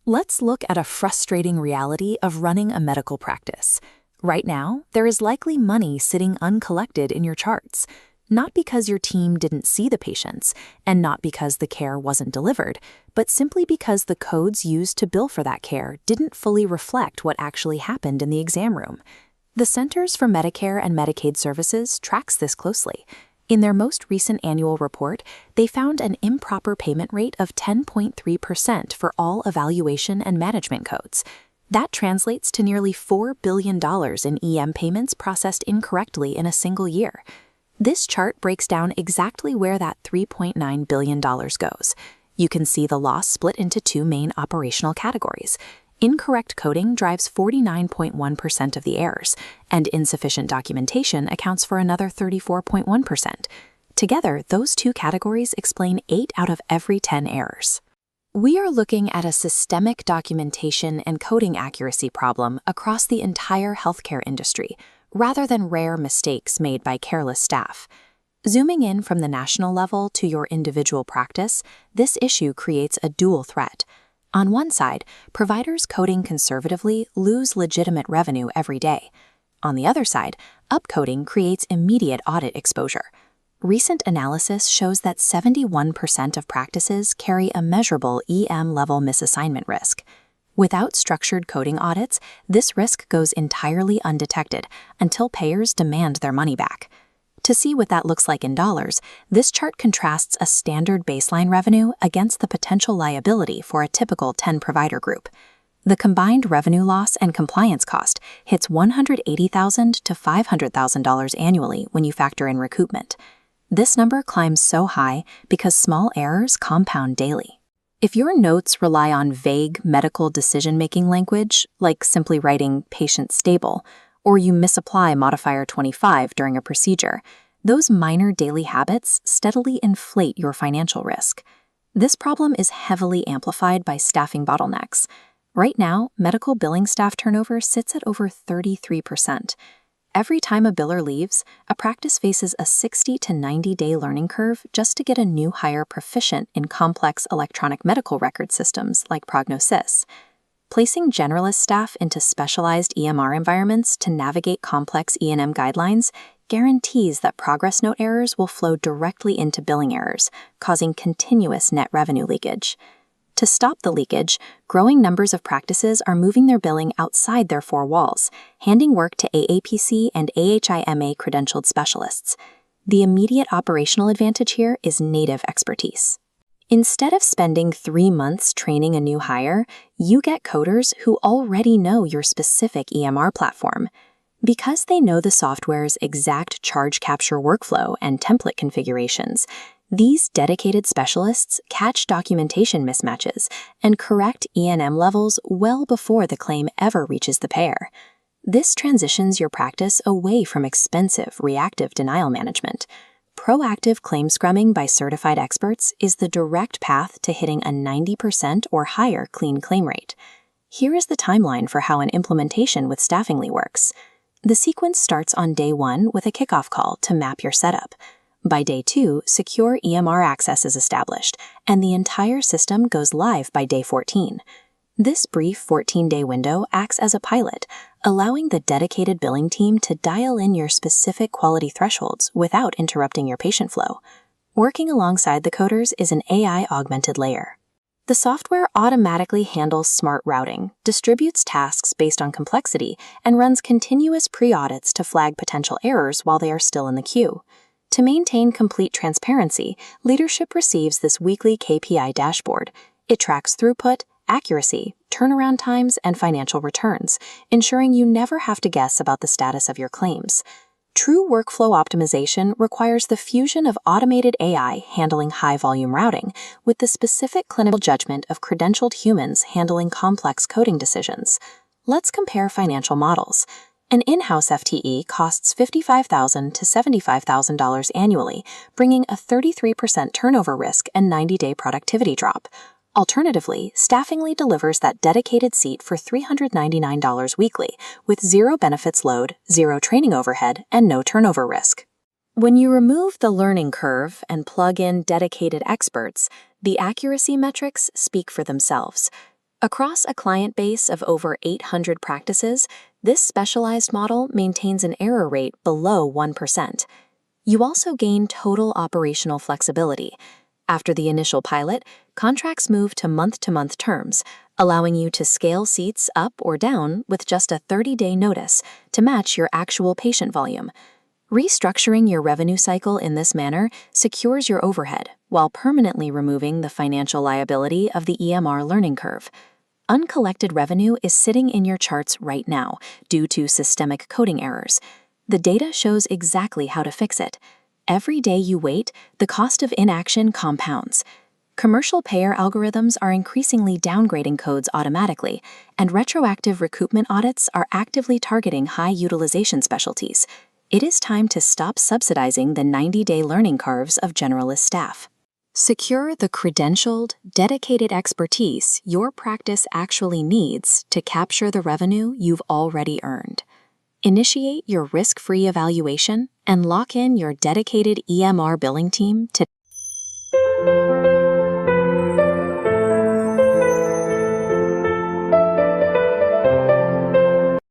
Let's look at a frustrating reality of running a medical practice. Right now, there is likely money sitting uncollected in your charts, not because your team didn't see the patients, and not because the care wasn't delivered, but simply because the codes used to bill for that care didn't fully reflect what actually happened in the exam room. The Centers for Medicare and Medicaid Services tracks this closely. In their most recent annual report, they found an improper payment rate of 10.3% for all evaluation and management codes. That translates to nearly $4 billion in EM payments processed incorrectly in a single year. This chart breaks down exactly where that $3.9 billion goes. You can see the loss split into two main operational categories. Incorrect coding drives 49.1% of the errors, and insufficient documentation accounts for another 34.1%. Together, those two categories explain 8 out of every 10 errors. We are looking at a systemic documentation and coding accuracy problem across the entire healthcare industry, rather than rare mistakes made by careless staff. Zooming in from the national level to your individual practice, this issue creates a dual threat. On one side, providers coding conservatively lose legitimate revenue every day. On the other side, upcoding creates immediate audit exposure. Recent analysis shows that 71% of practices carry a measurable EM-level misassignment risk. Without structured coding audits, this risk goes entirely undetected until payers demand their money back. To see what that looks like in dollars, this chart contrasts a standard baseline revenue against the potential liability for a typical 10-provider group. The combined revenue loss and compliance cost hits $180,000 to $500,000 annually when you factor in recoupment. This number climbs so high because small errors compound daily. If your notes rely on vague medical decision-making language, like simply writing "patient stable," or you misapply modifier 25 during a procedure, those minor daily habits steadily inflate your financial risk. This problem is heavily amplified by staffing bottlenecks. Right now, medical billing staff turnover sits at over 33%. Every time a biller leaves, a practice faces a 60 to 90-day learning curve just to get a new hire proficient in complex electronic medical record systems like Prognosis. Placing generalist staff into specialized EMR environments to navigate complex E&M guidelines guarantees that progress note errors will flow directly into billing errors, causing continuous net revenue leakage. To stop the leakage, growing numbers of practices are moving their billing outside their four walls, handing work to AAPC and AHIMA-credentialed specialists. The immediate operational advantage here is native expertise. Instead of spending 3 months training a new hire, you get coders who already know your specific EMR platform. Because they know the software's exact charge capture workflow and template configurations, these dedicated specialists catch documentation mismatches and correct E&M levels well before the claim ever reaches the payer. This transitions your practice away from expensive reactive denial management. Proactive claim scrumming by certified experts is the direct path to hitting a 90% or higher clean claim rate. Here is the timeline for how an implementation with Staffingly works. The sequence starts on day 1 with a kickoff call to map your setup. By day 2, secure EMR access is established, and the entire system goes live by day 14. This brief 14-day window acts as a pilot, allowing the dedicated billing team to dial in your specific quality thresholds without interrupting your patient flow. Working alongside the coders is an AI-augmented layer. The software automatically handles smart routing, distributes tasks based on complexity, and runs continuous pre-audits to flag potential errors while they are still in the queue. To maintain complete transparency, leadership receives this weekly KPI dashboard. It tracks throughput, accuracy, turnaround times, and financial returns, ensuring you never have to guess about the status of your claims. True workflow optimization requires the fusion of automated AI handling high-volume routing with the specific clinical judgment of credentialed humans handling complex coding decisions. Let's compare financial models. An in-house FTE costs $55,000 to $75,000 annually, bringing a 33% turnover risk and 90-day productivity drop. Alternatively, Staffingly delivers that dedicated seat for $399 weekly, with zero benefits load, zero training overhead, and no turnover risk. When you remove the learning curve and plug in dedicated experts, the accuracy metrics speak for themselves. Across a client base of over 800 practices, this specialized model maintains an error rate below 1%. You also gain total operational flexibility. After the initial pilot, contracts move to month-to-month terms, allowing you to scale seats up or down with just a 30-day notice to match your actual patient volume. Restructuring your revenue cycle in this manner secures your overhead while permanently removing the financial liability of the EMR learning curve. Uncollected revenue is sitting in your charts right now due to systemic coding errors. The data shows exactly how to fix it. Every day you wait, the cost of inaction compounds. Commercial payer algorithms are increasingly downgrading codes automatically, and retroactive recoupment audits are actively targeting high utilization specialties. It is time to stop subsidizing the 90-day learning curves of generalist staff. Secure the credentialed, dedicated expertise your practice actually needs to capture the revenue you've already earned. Initiate your risk-free evaluation and lock in your dedicated EMR billing team today.